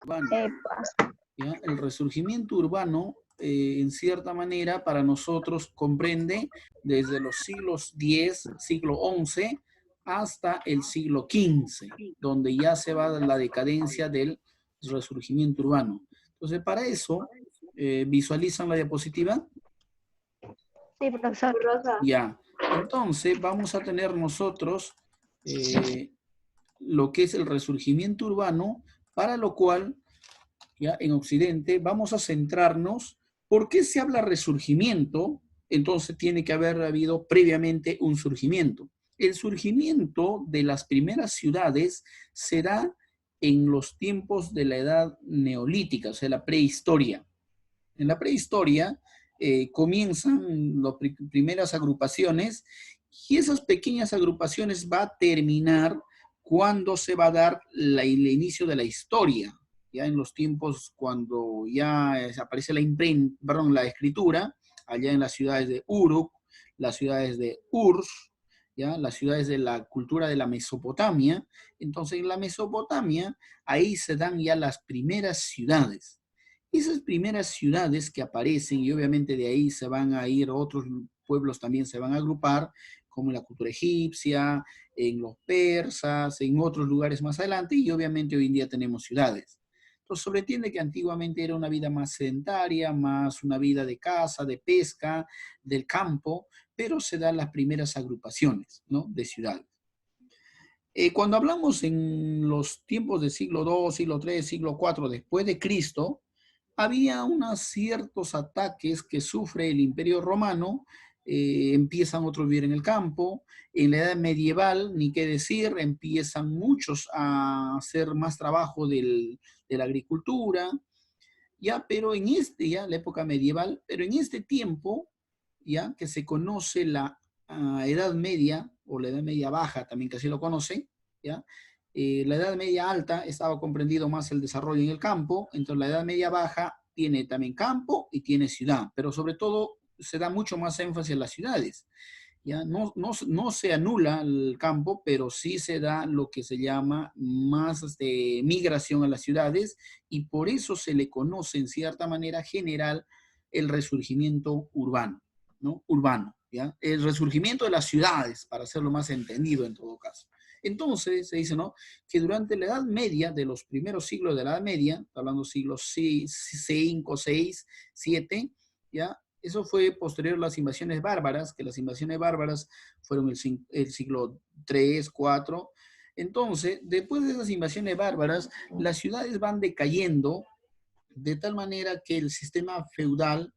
urbano. Epa. ¿Ya? El resurgimiento urbano, en cierta manera, para nosotros comprende desde los siglos X, siglo XI, hasta el siglo XV, donde ya se va la decadencia del resurgimiento urbano. Entonces, para eso, ¿visualizan la diapositiva? Sí, profesor. Ya. Entonces, vamos a tener nosotros lo que es el resurgimiento urbano, para lo cual ya en Occidente, vamos a centrarnos. ¿Por qué se habla resurgimiento? Entonces tiene que haber habido previamente un surgimiento. El surgimiento de las primeras ciudades se da en los tiempos de la edad neolítica, o sea, la prehistoria. En la prehistoria comienzan las primeras agrupaciones, y esas pequeñas agrupaciones va a terminar cuando se va a dar el inicio de la historia, ya en los tiempos cuando ya aparece la escritura, allá en las ciudades de Uruk, las ciudades de Ur, ¿ya? Las ciudades de la cultura de la Mesopotamia. Entonces en la Mesopotamia, ahí se dan ya las primeras ciudades. Esas primeras ciudades que aparecen, y obviamente de ahí se van a ir otros pueblos, también se van a agrupar, como en la cultura egipcia, en los persas, en otros lugares más adelante, y obviamente hoy en día tenemos ciudades. Entonces sobreentiende que antiguamente era una vida más sedentaria, más una vida de caza, de pesca, del campo, pero se dan las primeras agrupaciones, ¿no?, de ciudades. Cuando hablamos en los tiempos del siglo II, siglo III, siglo IV después de Cristo, había unos ciertos ataques que sufre el Imperio Romano, empiezan otros a vivir en el campo, en la Edad Medieval, ni qué decir, empiezan muchos a hacer más trabajo de la agricultura, ya, pero en ya, la época medieval, pero en este tiempo, ya, que se conoce la Edad Media, o la Edad Media Baja, también que así lo conocen, ya, la Edad Media Alta estaba comprendido más el desarrollo en el campo, entonces la Edad Media Baja tiene también campo y tiene ciudad, pero sobre todo se da mucho más énfasis en las ciudades. ¿Ya? No se anula el campo, pero sí se da lo que se llama más migración a las ciudades, y por eso se le conoce en cierta manera general el resurgimiento urbano, ¿no? Urbano, ¿ya? El resurgimiento de las ciudades, para hacerlo más entendido en todo caso. Entonces, se dice, ¿no?, que durante la Edad Media, de los primeros siglos de la Edad Media, hablando siglos 5, 6, 7, ¿ya? Eso fue posterior a las invasiones bárbaras, que las invasiones bárbaras fueron el siglo 3, 4. Entonces, después de esas invasiones bárbaras, las ciudades van decayendo de tal manera que el sistema feudal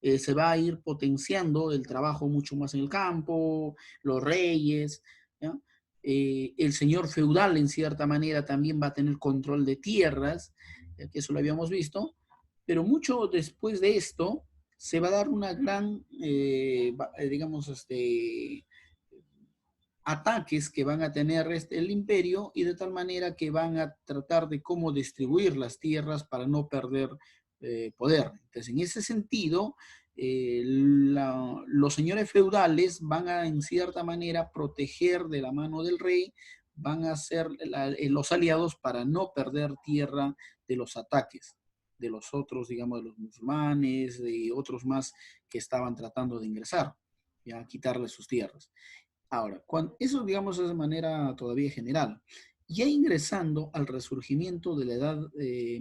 se va a ir potenciando, el trabajo mucho más en el campo, los reyes, ¿ya? El señor feudal en cierta manera también va a tener control de tierras, que eso lo habíamos visto, pero mucho después de esto se va a dar una gran, digamos, ataques que van a tener el imperio, y de tal manera que van a tratar de cómo distribuir las tierras para no perder poder. Entonces, en ese sentido, los señores feudales van a, en cierta manera, proteger de la mano del rey, van a ser los aliados para no perder tierra de los ataques de los otros, digamos, de los musulmanes, de otros más que estaban tratando de ingresar, ya, quitarle sus tierras. Ahora, eso, digamos, es de manera todavía general. Ya ingresando al resurgimiento de la edad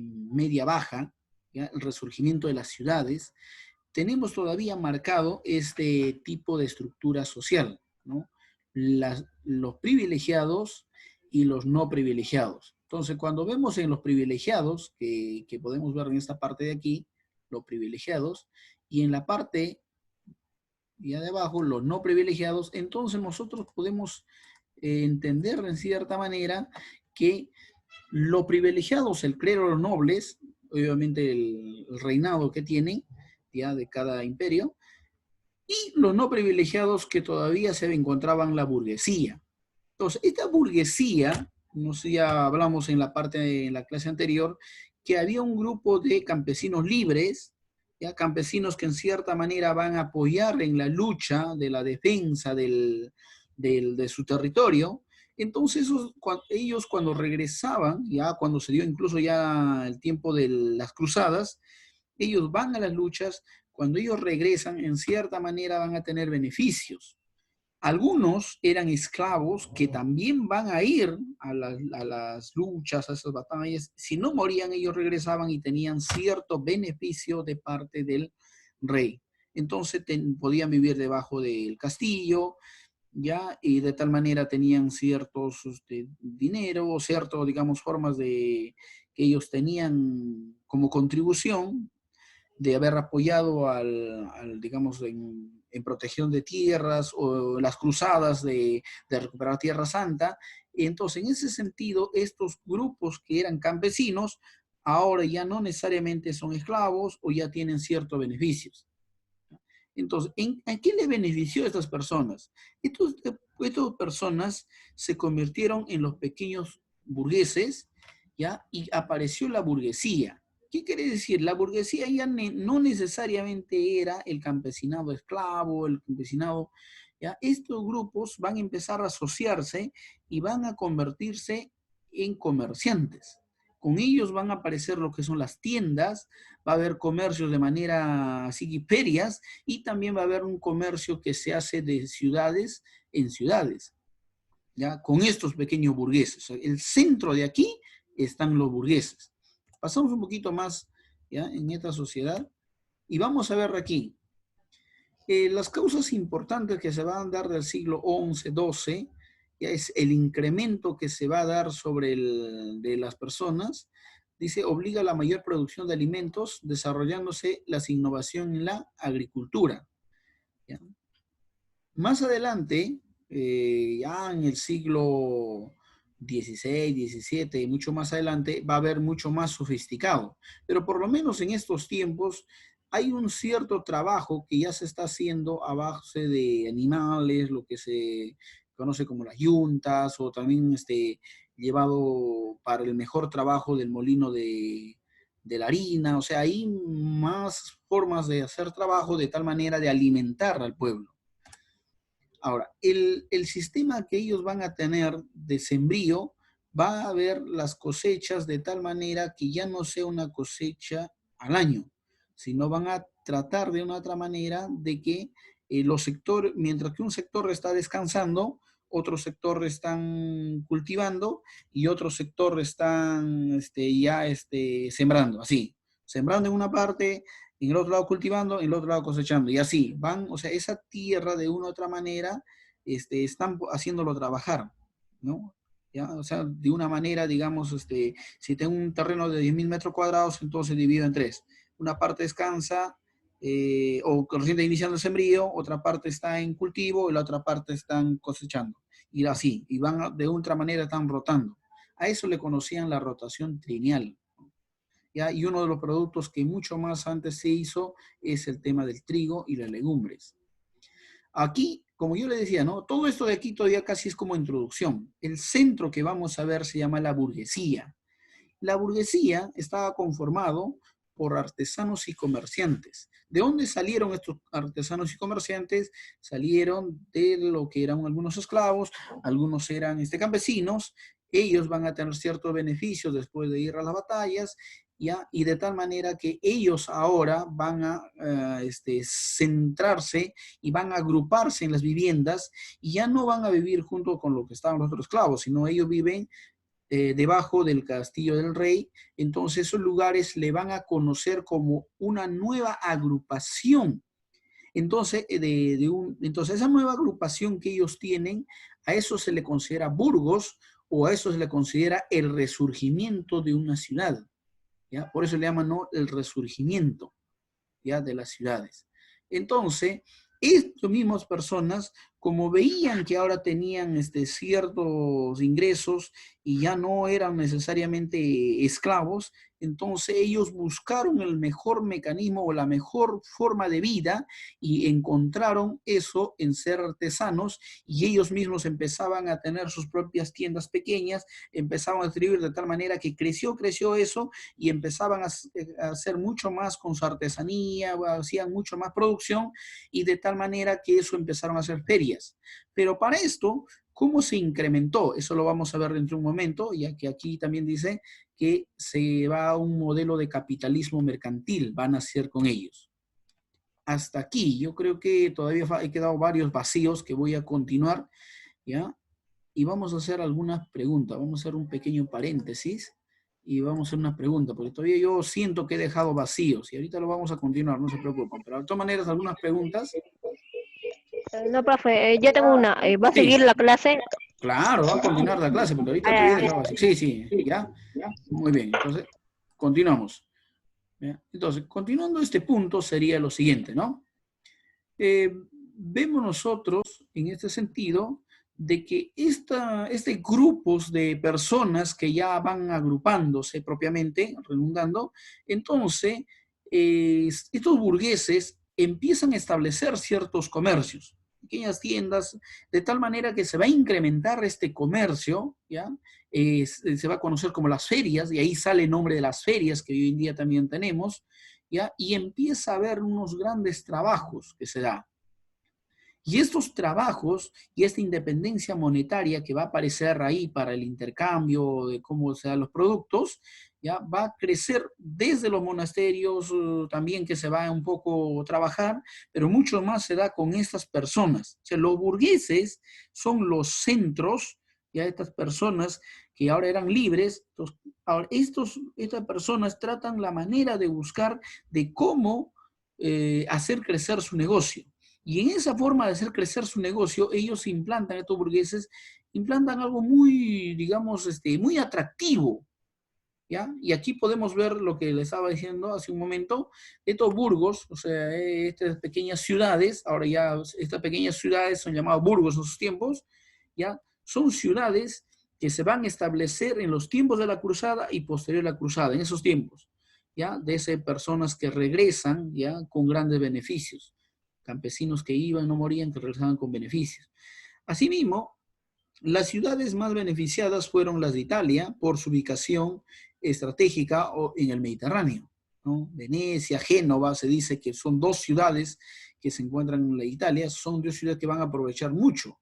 media baja, ¿ya?, el resurgimiento de las ciudades, tenemos todavía marcado este tipo de estructura social, ¿no? Los privilegiados y los no privilegiados. Entonces, cuando vemos en los privilegiados, que podemos ver en esta parte de aquí, los privilegiados, y en la parte y de abajo, los no privilegiados, entonces nosotros podemos entender en cierta manera que los privilegiados, el clero, los nobles, obviamente el reinado que tienen, ya, de cada imperio, y los no privilegiados, que todavía se encontraban la burguesía. Entonces, esta burguesía, no sé, ya hablamos en la parte, en la clase anterior, que había un grupo de campesinos libres, ya, campesinos que en cierta manera van a apoyar en la lucha de la defensa de su territorio. Entonces ellos cuando regresaban, ya cuando se dio incluso ya el tiempo de las cruzadas, ellos van a las luchas, cuando ellos regresan, en cierta manera van a tener beneficios. Algunos eran esclavos que también van a ir a las luchas, a esas batallas. Si no morían, ellos regresaban y tenían cierto beneficio de parte del rey. Entonces podían vivir debajo del castillo, ¿ya? Y de tal manera tenían ciertos dinero, ciertas, digamos, formas de que ellos tenían como contribución de haber apoyado digamos, en protección de tierras o las cruzadas de recuperar Tierra Santa. Entonces, en ese sentido, estos grupos que eran campesinos, ahora ya no necesariamente son esclavos o ya tienen ciertos beneficios. Entonces, ¿a quién le benefició a estas personas? Estas personas se convirtieron en los pequeños burgueses, ¿ya? Y apareció la burguesía. ¿Qué quiere decir? La burguesía ya no necesariamente era el campesinado esclavo, el campesinado, ¿ya? Estos grupos van a empezar a asociarse y van a convertirse en comerciantes. Con ellos van a aparecer lo que son las tiendas, va a haber comercios de manera así, ferias, y también va a haber un comercio que se hace de ciudades en ciudades, ¿ya? Con estos pequeños burgueses. El centro de aquí están los burgueses. Pasamos un poquito más, ¿ya? En esta sociedad y vamos a ver aquí. Las causas importantes que se van a dar del siglo XI, XII, ya es el incremento que se va a dar sobre de las personas. Dice, obliga a la mayor producción de alimentos, desarrollándose la innovación en la agricultura. ¿Ya? Más adelante, ya en el siglo XVI, XVII y mucho más adelante, va a haber mucho más sofisticado. Pero por lo menos en estos tiempos hay un cierto trabajo que ya se está haciendo a base de animales, lo que se conoce como las yuntas, o también llevado para el mejor trabajo del molino de la harina. O sea, hay más formas de hacer trabajo de tal manera de alimentar al pueblo. Ahora, el sistema que ellos van a tener de sembrío va a haber las cosechas de tal manera que ya no sea una cosecha al año, sino van a tratar de una otra manera de que los sectores, mientras que un sector está descansando, otro sector están cultivando y otro sector están sembrando, así, sembrando en una parte, en el otro lado cultivando, en el otro lado cosechando, y así van, o sea, esa tierra de una u otra manera están haciéndolo trabajar, ¿no? ¿Ya? O sea, de una manera, digamos, si tengo un terreno de 10.000 metros cuadrados, entonces divido en tres. Una parte descansa, o recién está iniciando el sembrío, otra parte está en cultivo y la otra parte están cosechando. Y así, y van de otra manera, están rotando. A eso le conocían la rotación trienal. ¿Ya? Y uno de los productos que mucho más antes se hizo es el tema del trigo y las legumbres. Aquí, como yo le decía, ¿no? Todo esto de aquí todavía casi es como introducción. El centro que vamos a ver se llama la burguesía. La burguesía estaba conformado por artesanos y comerciantes. ¿De dónde salieron estos artesanos y comerciantes? Salieron de lo que eran algunos esclavos, algunos eran campesinos. Ellos van a tener ciertos beneficios después de ir a las batallas, ¿ya? Y de tal manera que ellos ahora van a centrarse y van a agruparse en las viviendas y ya no van a vivir junto con lo que estaban los otros esclavos, sino ellos viven debajo del castillo del rey. Entonces esos lugares le van a conocer como una nueva agrupación. Entonces, entonces esa nueva agrupación que ellos tienen, a eso se le considera burgos o a eso se le considera el resurgimiento de una ciudad. ¿Ya? Por eso le llaman, ¿no?, el resurgimiento, ¿ya?, de las ciudades. Entonces, estas mismas personas, como veían que ahora tenían ciertos ingresos y ya no eran necesariamente esclavos, entonces ellos buscaron el mejor mecanismo o la mejor forma de vida y encontraron eso en ser artesanos, y ellos mismos empezaban a tener sus propias tiendas pequeñas, empezaban a distribuir de tal manera que creció eso, y empezaban a hacer mucho más con su artesanía, hacían mucho más producción, y de tal manera que eso empezaron a hacer ferias. Pero para esto, ¿Cómo se incrementó? Eso lo vamos a ver dentro de un momento, ya que aquí también dice que se va a un modelo de capitalismo mercantil, van a hacer con ellos. Hasta aquí, yo creo que todavía he quedado varios vacíos que voy a continuar, ¿ya? Y vamos a hacer algunas preguntas, vamos a hacer un pequeño paréntesis y vamos a hacer una pregunta, porque todavía yo siento que he dejado vacíos y ahorita lo vamos a continuar, no se preocupen. Pero de todas maneras, algunas preguntas. No, profe, yo tengo una. ¿Va a Sí, seguir la clase? claro, va a continuar la clase, porque ahorita todavía he Ah, dejado vacíos. Sí, sí, ya. Muy bien, entonces, continuamos. ¿Ya? Entonces, continuando este punto sería lo siguiente, ¿no? Vemos nosotros en este sentido de que este grupos de personas que ya van agrupándose propiamente, redundando, entonces estos burgueses empiezan a establecer ciertos comercios, pequeñas tiendas, de tal manera que se va a incrementar este comercio, ¿ya? Se va a conocer como las ferias, y ahí sale el nombre de las ferias que hoy en día también tenemos, ¿ya? Y empieza a haber unos grandes trabajos que se dan. Y estos trabajos y esta independencia monetaria que va a aparecer ahí para el intercambio de cómo se dan los productos, ya va a crecer desde los monasterios, también que se va un poco a trabajar, pero mucho más se da con estas personas. O sea, los burgueses son los centros, ya estas personas que ahora eran libres, ahora estas personas tratan la manera de buscar de cómo hacer crecer su negocio. Y en esa forma de hacer crecer su negocio, ellos implantan, estos burgueses, implantan algo muy, digamos, muy atractivo, ¿ya? Y aquí podemos ver lo que les estaba diciendo hace un momento, estos burgos, o sea, estas pequeñas ciudades, ahora ya estas pequeñas ciudades son llamadas burgos en sus tiempos, ¿ya? Son ciudades que se van a establecer en los tiempos de la cruzada y posterior a la cruzada, en esos tiempos, ¿ya? De esas personas que regresan, ¿ya? Con grandes beneficios. Campesinos que iban, no morían, que regresaban con beneficios. Asimismo, las ciudades más beneficiadas fueron las de Italia por su ubicación estratégica en el Mediterráneo, ¿no? Venecia, Génova, se dice que son dos ciudades que se encuentran en la Italia, son dos ciudades que van a aprovechar mucho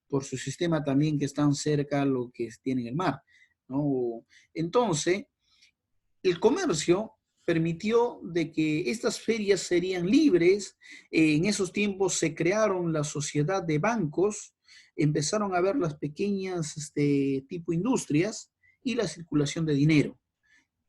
por su sistema también que están cerca a lo que tienen el mar, ¿no? Entonces, el comercio permitió de que estas ferias serían libres. En esos tiempos se crearon la sociedad de bancos, empezaron a ver las pequeñas tipo industrias y la circulación de dinero.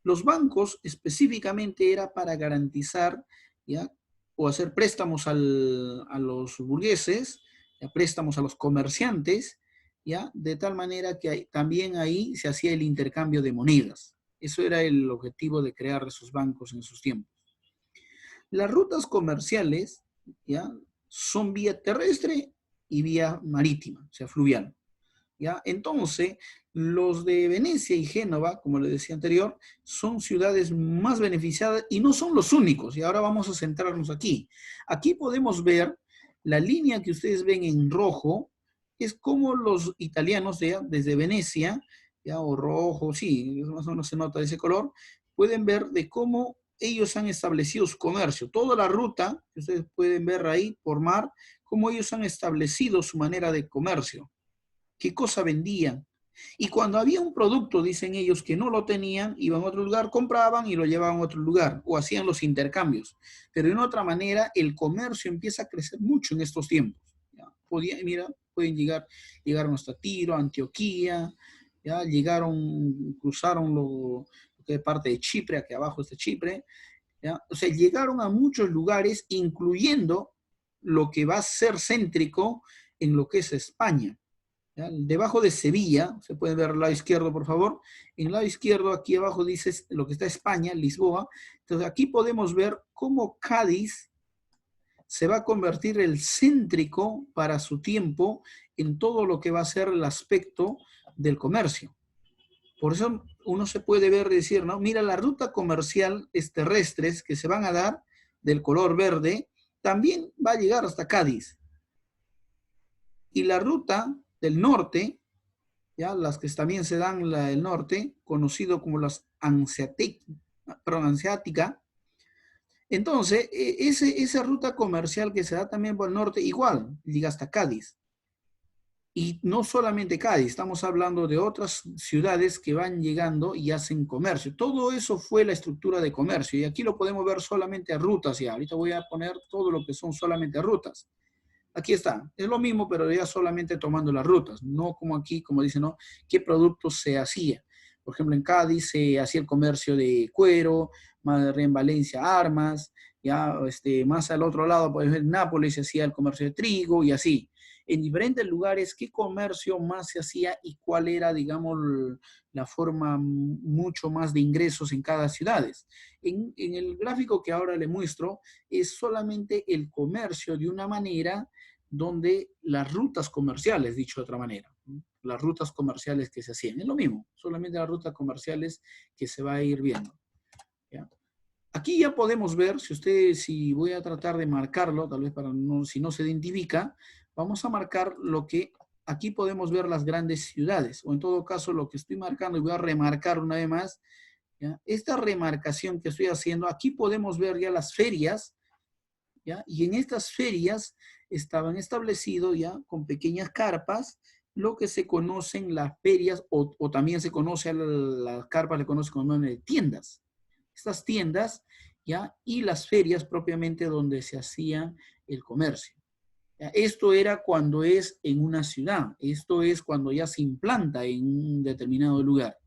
Los bancos específicamente era para garantizar, ¿ya? O hacer préstamos a los burgueses, ¿ya? Préstamos a los comerciantes, ¿ya? De tal manera que también ahí se hacía el intercambio de monedas. Eso era el objetivo de crear esos bancos en sus tiempos. Las rutas comerciales, ¿ya? Son vía terrestre y vía marítima, o sea, fluvial. ¿Ya? Entonces, los de Venecia y Génova, como les decía anterior, son ciudades más beneficiadas y no son los únicos. Y ahora vamos a centrarnos aquí. Aquí podemos ver la línea que ustedes ven en rojo, es como los italianos, ¿ya? Desde Venecia, ¿ya? O rojo, sí, más o menos se nota ese color, pueden ver de cómo ellos han establecido su comercio. Toda la ruta que ustedes pueden ver ahí por mar, cómo ellos han establecido su manera de comercio, qué cosa vendían. Y cuando había un producto, dicen ellos, que no lo tenían, iban a otro lugar, compraban y lo llevaban a otro lugar, o hacían los intercambios. Pero de una otra manera, el comercio empieza a crecer mucho en estos tiempos. ¿Ya? Mira, pueden llegaron hasta Tiro, Antioquía, ¿ya? Cruzaron lo que es parte de Chipre, aquí abajo está Chipre, ¿ya? O sea, llegaron a muchos lugares, incluyendo lo que va a ser céntrico en lo que es España. ¿Ya? Debajo de Sevilla, se puede ver al lado izquierdo, por favor. En el lado izquierdo, aquí abajo dice lo que está España, Lisboa. Entonces, aquí podemos ver cómo Cádiz se va a convertir el céntrico para su tiempo en todo lo que va a ser el aspecto del comercio. Por eso uno se puede ver y decir, ¿no? Mira, la ruta comercial terrestres que se van a dar del color verde, también va a llegar hasta Cádiz. Y la ruta del norte, ¿ya? Las que también se dan el norte, conocido como las anseática. Entonces, esa ruta comercial que se da también por el norte, igual, llega hasta Cádiz. Y no solamente Cádiz, estamos hablando de otras ciudades que van llegando y hacen comercio. Todo eso fue la estructura de comercio. Y aquí lo podemos ver solamente a rutas ya. Ahorita voy a poner todo lo que son solamente rutas. Aquí está. Es lo mismo, pero ya solamente tomando las rutas. No como aquí, como dicen, ¿no? ¿Qué productos se hacía? Por ejemplo, en Cádiz se hacía el comercio de cuero, más en Valencia armas, ya más al otro lado, pues en Nápoles se hacía el comercio de trigo y así. En diferentes lugares, ¿qué comercio más se hacía y cuál era, digamos, la forma mucho más de ingresos en cada ciudad? En el gráfico que ahora le muestro, es solamente el comercio de una manera donde las rutas comerciales, dicho de otra manera, las rutas comerciales que se hacían, es lo mismo, solamente las rutas comerciales que se va a ir viendo. ¿Ya? Aquí ya podemos ver, si voy a tratar de marcarlo, tal vez para no, si no se identifica, vamos a marcar lo que, aquí podemos ver las grandes ciudades, o en todo caso lo que estoy marcando, y voy a remarcar una vez más, ¿ya? Esta remarcación que estoy haciendo, aquí podemos ver ya las ferias, ¿ya? Y en estas ferias estaban establecidos ya con pequeñas carpas, lo que se conocen las ferias, o también se conoce a las carpas, le conocen como nombre de tiendas. Estas tiendas, ¿ya? Y las ferias propiamente donde se hacía el comercio. ¿Ya? Esto era cuando es en una ciudad, esto es cuando ya se implanta en un determinado lugar.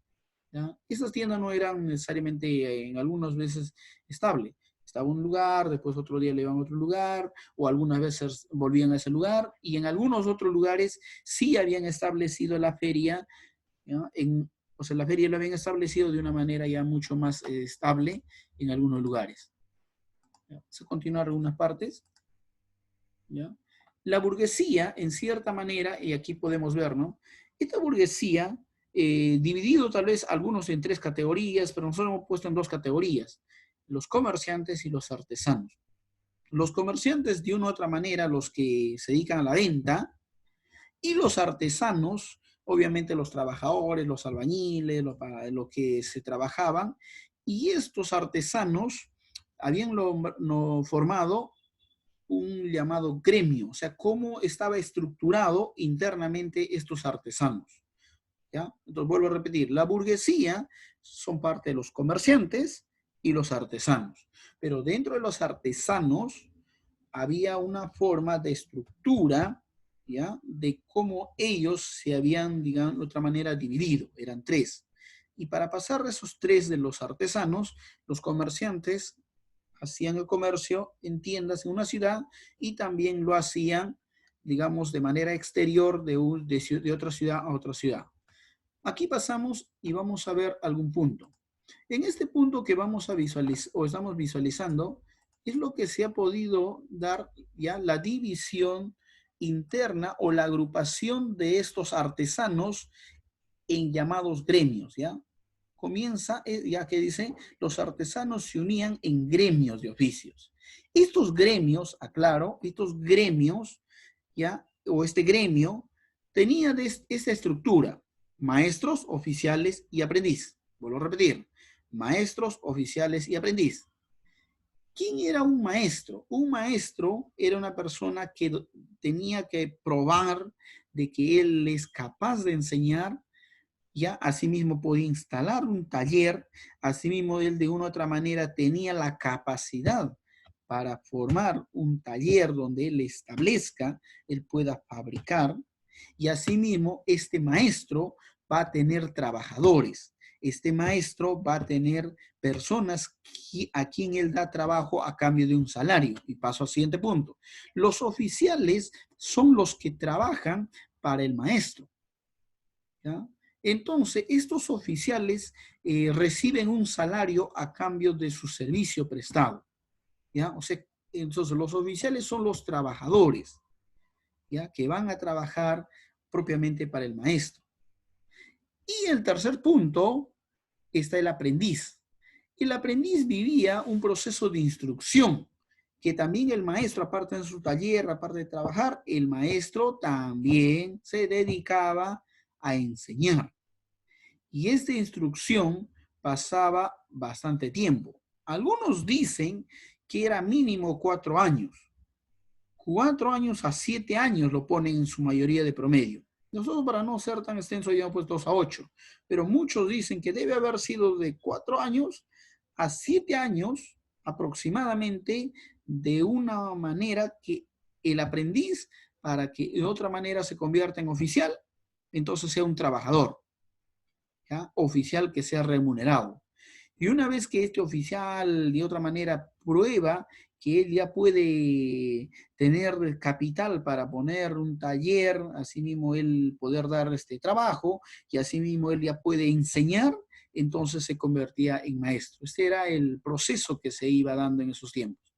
¿Ya? Estas tiendas no eran necesariamente en algunas veces estables. Estaba un lugar, después otro día le iban a otro lugar, o algunas veces volvían a ese lugar, y en algunos otros lugares sí habían establecido la feria, ¿ya? O sea, la feria la habían establecido de una manera ya mucho más estable en algunos lugares. ¿Ya? Vamos a continuar algunas partes. ¿Ya? La burguesía, en cierta manera, y aquí podemos ver, ¿no? Esta burguesía, dividido tal vez algunos en tres categorías, pero nosotros hemos puesto en dos categorías, los comerciantes y los artesanos. Los comerciantes, de una u otra manera, los que se dedican a la venta, y los artesanos, obviamente los trabajadores, los albañiles, lo que se trabajaban, y estos artesanos habían formado un llamado gremio, o sea, cómo estaba estructurado internamente estos artesanos. ¿Ya? Entonces vuelvo a repetir, la burguesía son parte de los comerciantes y los artesanos, pero dentro de los artesanos había una forma de estructura, ¿ya? De cómo ellos se habían, digamos, de otra manera dividido, eran tres. Y para pasar de esos tres de los artesanos, los comerciantes hacían el comercio en tiendas en una ciudad y también lo hacían, digamos, de manera exterior de otra ciudad a otra ciudad. Aquí pasamos y vamos a ver algún punto. En este punto que vamos a visualizar o estamos visualizando es lo que se ha podido dar ya la división interna o la agrupación de estos artesanos en llamados gremios, ¿ya? Comienza, ya que dice, los artesanos se unían en gremios de oficios. Estos gremios, aclaro, estos gremios, ¿ya? O este gremio, tenía esta estructura, maestros, oficiales y aprendiz. Vuelvo a repetir, maestros, oficiales y aprendiz. ¿Quién era un maestro? Un maestro era una persona que tenía que probar de que él es capaz de enseñar. Ya asimismo podía instalar un taller, asimismo él de una u otra manera tenía la capacidad para formar un taller donde él establezca, él pueda fabricar, y asimismo este maestro va a tener trabajadores, este maestro va a tener personas a quien él da trabajo a cambio de un salario. Y paso al siguiente punto. Los oficiales son los que trabajan para el maestro. ¿Ya? Entonces, estos oficiales reciben un salario a cambio de su servicio prestado. ¿Ya? O sea, entonces los oficiales son los trabajadores, ¿ya? Que van a trabajar propiamente para el maestro. Y el tercer punto está el aprendiz. El aprendiz vivía un proceso de instrucción, que también el maestro, aparte de su taller, aparte de trabajar, el maestro también se dedicaba a enseñar. Y esta instrucción pasaba bastante tiempo. Algunos dicen que era mínimo 4 años. 4 años a 7 años lo ponen en su mayoría de promedio. Nosotros, para no ser tan extenso, ya hemos puesto 2 a 8, pero muchos dicen que debe haber sido de 4 años a 7 años aproximadamente, de una manera que el aprendiz, para que de otra manera se convierta en oficial, entonces sea un trabajador, ¿ya? Oficial que sea remunerado. Y una vez que este oficial de otra manera prueba que él ya puede tener capital para poner un taller, asimismo él poder dar este trabajo, y asimismo él ya puede enseñar, entonces se convertía en maestro. Este era el proceso que se iba dando en esos tiempos.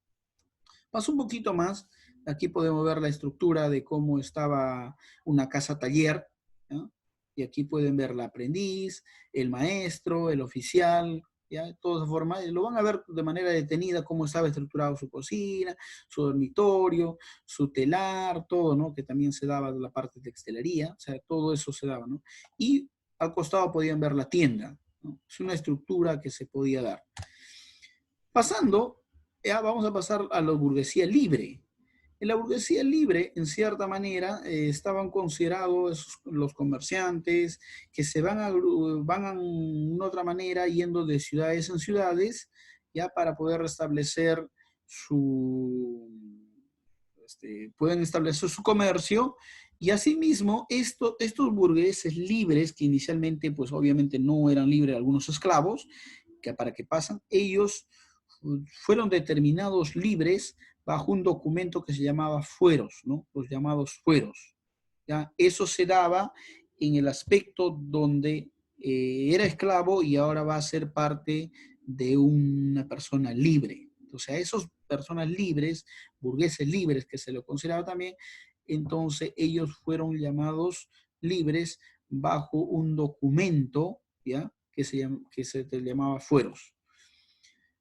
Paso un poquito más, aquí podemos ver la estructura de cómo estaba una casa taller, ¿no? Y aquí pueden ver el aprendiz, el maestro, el oficial, ¿ya? De toda forma, lo van a ver de manera detenida cómo estaba estructurado su cocina, su dormitorio, su telar, todo, ¿no? Que también se daba de la parte de textilería, o sea, todo eso se daba, ¿no? Y al costado podían ver la tienda, ¿no? Es una estructura que se podía dar. Pasando, ya vamos a pasar a la burguesía libre. En la burguesía libre, en cierta manera, estaban considerados los comerciantes que se van a una otra manera yendo de ciudades en ciudades, ya para poder restablecer su, pueden establecer su comercio, y asimismo estos burgueses libres, que inicialmente pues obviamente no eran libres, algunos esclavos, que para que pasan, ellos fueron determinados libres bajo un documento que se llamaba fueros, ¿no? Los llamados fueros. ¿Ya? Eso se daba en el aspecto donde era esclavo y ahora va a ser parte de una persona libre. Entonces, a esas personas libres, burgueses libres, que se lo consideraba también, entonces ellos fueron llamados libres bajo un documento, ¿ya? Que se llamaba fueros.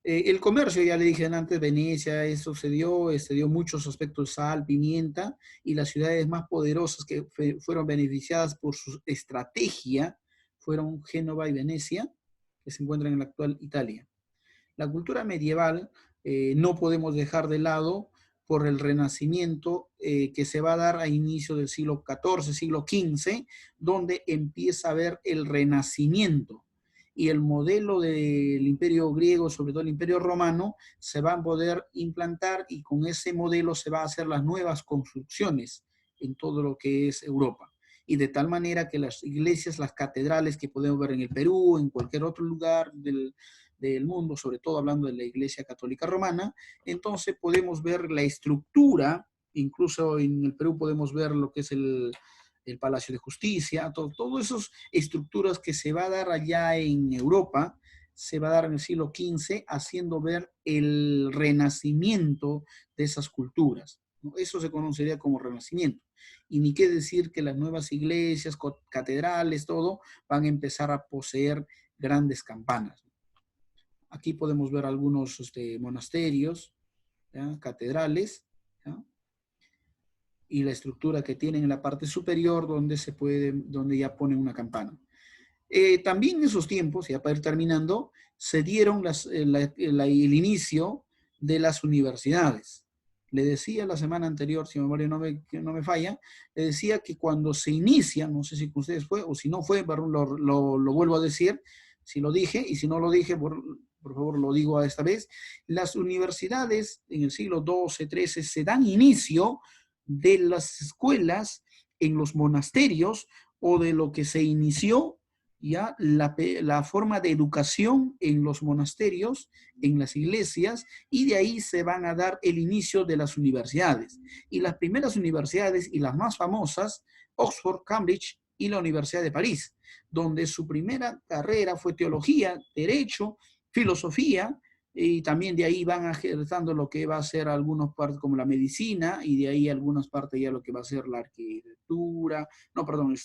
El comercio, ya le dije antes, Venecia, eso se dio muchos aspectos, sal, pimienta, y las ciudades más poderosas que fueron beneficiadas por su estrategia fueron Génova y Venecia, que se encuentran en la actual Italia. La cultura medieval no podemos dejar de lado por el Renacimiento que se va a dar a inicio del siglo XIV, siglo XV, donde empieza a haber el Renacimiento, y el modelo del imperio griego, sobre todo el imperio romano, se va a poder implantar, y con ese modelo se va a hacer las nuevas construcciones en todo lo que es Europa. Y de tal manera que las iglesias, las catedrales que podemos ver en el Perú, en cualquier otro lugar del mundo, sobre todo hablando de la Iglesia Católica Romana, entonces podemos ver la estructura, incluso en el Perú podemos ver lo que es el Palacio de Justicia, todas esas estructuras que se va a dar allá en Europa, se va a dar en el siglo XV, haciendo ver el renacimiento de esas culturas, ¿no? Eso se conocería como renacimiento. Y ni qué decir que las nuevas iglesias, catedrales, todo, van a empezar a poseer grandes campanas. Aquí podemos ver algunos monasterios, ¿ya? Catedrales, ¿ya? Y la estructura que tienen en la parte superior donde ya ponen una campana. También en esos tiempos, ya para ir terminando, se dieron el inicio de las universidades. Le decía la semana anterior, si mi memoria no me falla, le decía que cuando se inicia, no sé si con ustedes fue, o si no fue, lo vuelvo a decir, si lo dije, y si no lo dije, por favor lo digo esta vez, las universidades en el siglo XII, XIII se dan inicio de las escuelas en los monasterios, o de lo que se inició ya la forma de educación en los monasterios, en las iglesias, y de ahí se van a dar el inicio de las universidades. Y las primeras universidades y las más famosas, Oxford, Cambridge y la Universidad de París, donde su primera carrera fue teología, derecho, filosofía, y también de ahí van ejerciendo lo que va a ser algunas partes como la medicina, y de ahí algunas partes ya lo que va a ser la arquitectura, no, perdón,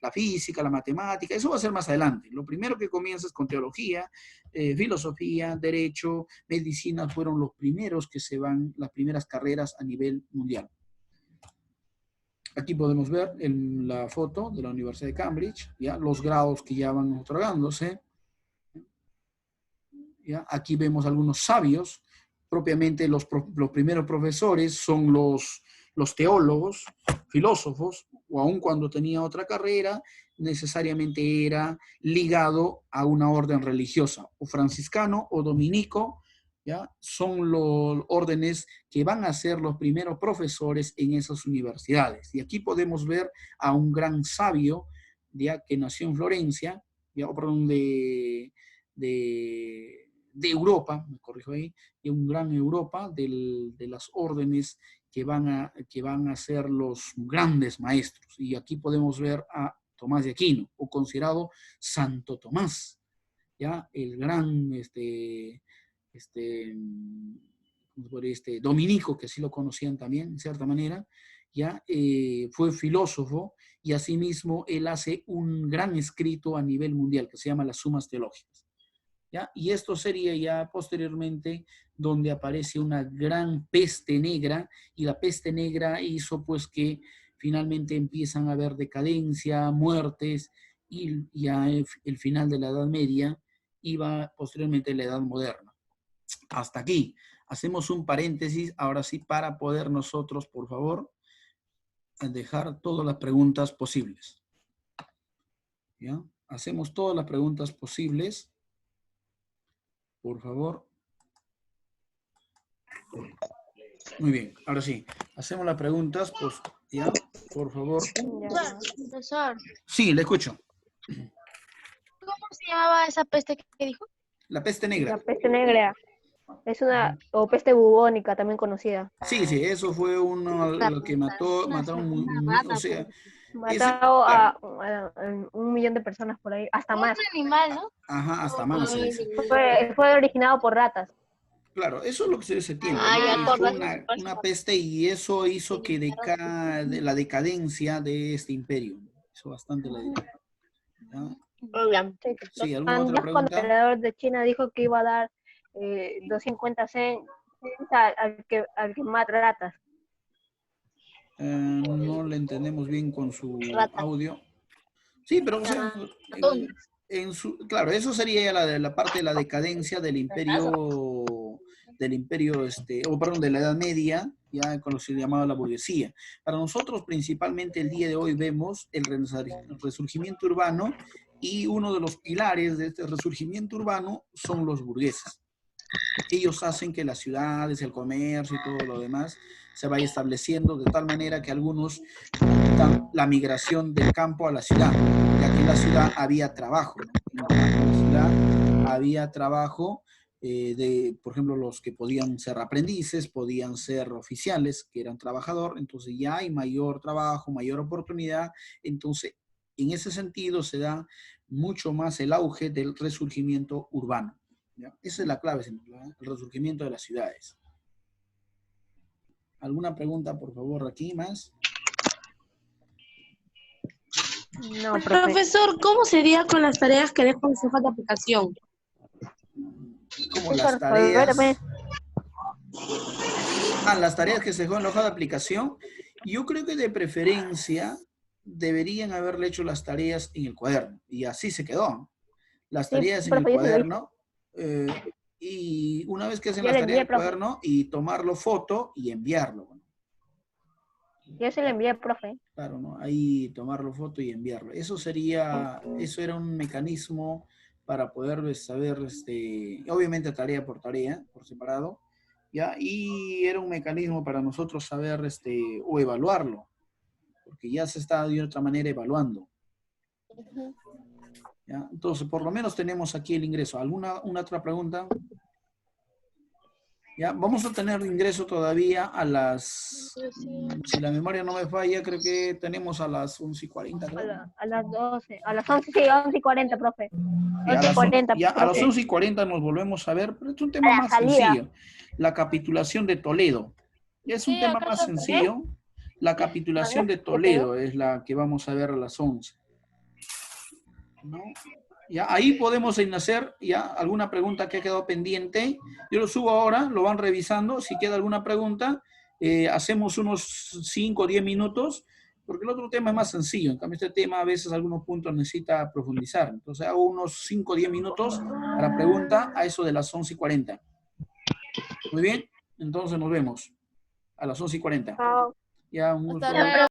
la física, la matemática, eso va a ser más adelante. Lo primero que comienza es con teología, filosofía, derecho, medicina, fueron los primeros que se van, las primeras carreras a nivel mundial. Aquí podemos ver en la foto de la Universidad de Cambridge, ya los grados que ya van otorgándose. ¿Ya? Aquí vemos algunos sabios, propiamente los primeros profesores son los teólogos, filósofos, o aun cuando tenía otra carrera, necesariamente era ligado a una orden religiosa, o franciscano o dominico, ¿ya? Son los órdenes que van a ser los primeros profesores en esas universidades. Y aquí podemos ver a un gran sabio, ya que nació en Florencia, ya, perdón, de Europa, me corrijo ahí, de un gran Europa, de las órdenes que van a ser los grandes maestros. Y aquí podemos ver a Tomás de Aquino, o considerado Santo Tomás, ¿ya? El gran dominico, que así lo conocían también, en cierta manera, ya fue filósofo, y asimismo él hace un gran escrito a nivel mundial que se llama las Sumas Teológicas. ¿Ya? Y esto sería ya posteriormente donde aparece una gran peste negra, y la peste negra hizo pues que finalmente empiezan a haber decadencia, muertes, y ya el final de la Edad Media iba posteriormente la Edad Moderna. Hasta aquí. Hacemos un paréntesis, ahora sí, para poder nosotros, por favor, dejar todas las preguntas posibles. ¿Ya? Hacemos todas las preguntas posibles. Por favor. Muy bien, ahora sí. Hacemos las preguntas, pues, ya, por favor. Profesor, Sí, le escucho. ¿cómo se llamaba esa peste que dijo? La peste La negra. peste negra es una, o peste bubónica también conocida. Sí, sí, eso fue uno lo que mataron, o sea, Matado claro, a 1 millón de personas por ahí, hasta más. Un animal, ¿no? ajá, hasta más se dice. Fue originado por ratas. Claro, eso es lo que se tiene, Ah, ¿no? ya, Y por fue razón. una peste, y eso hizo que de la decadencia de este imperio. Hizo bastante la decadencia. ¿Ya? Sí, ¿alguna otra Andrés, cuando el pregunta? emperador de China dijo que iba a dar 250 cents al que mata ratas. No le entendemos bien con su Rata. audio. Sí, pero o sea, claro, eso sería ya la parte de la decadencia del imperio, o perdón, de la Edad Media, ya con lo que se llamaba la burguesía. Para nosotros, principalmente el día de hoy, vemos el resurgimiento urbano, y uno de los pilares de este resurgimiento urbano son los burgueses. Ellos hacen que las ciudades, el comercio y todo lo demás se vaya estableciendo de tal manera que algunos fomentan la migración del campo a la ciudad, ya que en la ciudad había trabajo, ¿no? En la ciudad había trabajo por ejemplo, los que podían ser aprendices, podían ser oficiales, que eran trabajadores, entonces ya hay mayor trabajo, mayor oportunidad. Entonces, en ese sentido se da mucho más el auge del resurgimiento urbano. ¿Ya? Esa es la clave, el resurgimiento de las ciudades. ¿Alguna pregunta, por favor, aquí más? No, profe. Profesor, ¿cómo sería con las tareas que dejo en su hoja de aplicación? Como las tareas. Las tareas que se dejó en la hoja de aplicación. Yo creo que de preferencia deberían haberle hecho las tareas en el cuaderno. Y así se quedó. Las tareas en el cuaderno. Y una vez que hacen las tareas en el cuaderno, y tomarlo foto y enviarlo. Yo se lo envié, profe. Claro, ¿no? Ahí tomarlo foto y enviarlo. Eso era un mecanismo para poder saber, obviamente tarea por tarea, por separado, ¿ya? Y era un mecanismo para nosotros saber, o evaluarlo, porque ya se está de otra manera evaluando. ¿Ya? Entonces, por lo menos tenemos aquí el ingreso. ¿Alguna otra pregunta? ¿Ya? Vamos a tener ingreso todavía a las, si la memoria no me falla, creo que tenemos a las 11:40. A las 12, a las 11, sí, 11:40, profe. 11:40, ya a las 11:40 nos volvemos a ver, pero es un tema más sencillo. La capitulación de Toledo. Ya es un tema más sencillo. La capitulación de Toledo es la que vamos a ver a las 11. ¿No? Ya, ahí podemos hacer ya alguna pregunta que ha quedado pendiente. Yo lo subo ahora, lo van revisando. Si queda alguna pregunta, hacemos unos 5 o 10 minutos, porque el otro tema es más sencillo. En cambio, este tema a veces algunos puntos necesita profundizar. Entonces hago unos 5 o 10 minutos para pregunta a eso de las 11:40. Muy bien, entonces nos vemos a las 11:40. Chao. Ya, Hasta luego.